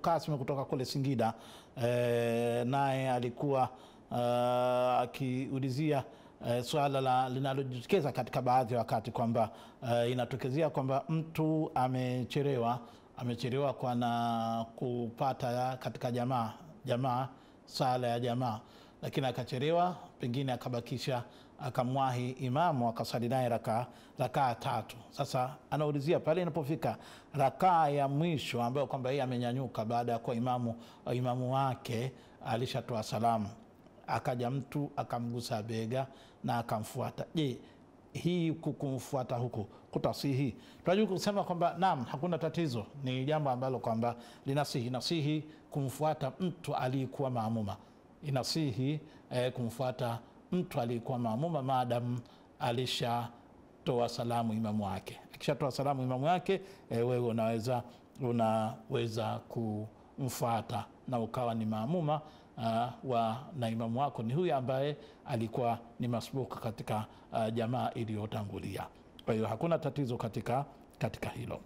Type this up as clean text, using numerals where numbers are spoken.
Kasim kutoka kule Singida, naye alikuwa akiulizia swala linalojitokeza katika baadhi ya wakati kwamba inatokezea kwamba mtu amechelewa kwa na kupata katika jamaa sala ya jamaa, lakini akachelewa, pengine akabakisha akamwahi imamu akasali naye rakaa 3. Sasa anaulizia pale inapofika rakaa ya mwisho ambayo kwamba yeye amenyanyuka baada ya kwa imamu wake alishatoa salamu, akaja mtu akamgusa bega na akamfuata. Je, hii kumfuata huku kutasihi? Tunajua kusema kwamba naam, hakuna tatizo, ni jambo ambalo kwamba linasihi kumfuata mtu aliyekuwa maamuma. Inasihi kumfuata mtu aliyekuwa maamuma maadamu alishatoa salamu imamu wake. Akishatoa salamu imamu wake, wewe unaweza kumfuata na ukawa ni maamuma na imamu wako ni huyu ambaye alikuwa ni masbuka katika jamaa iliyotangulia. Kwa hiyo hakuna tatizo katika hilo.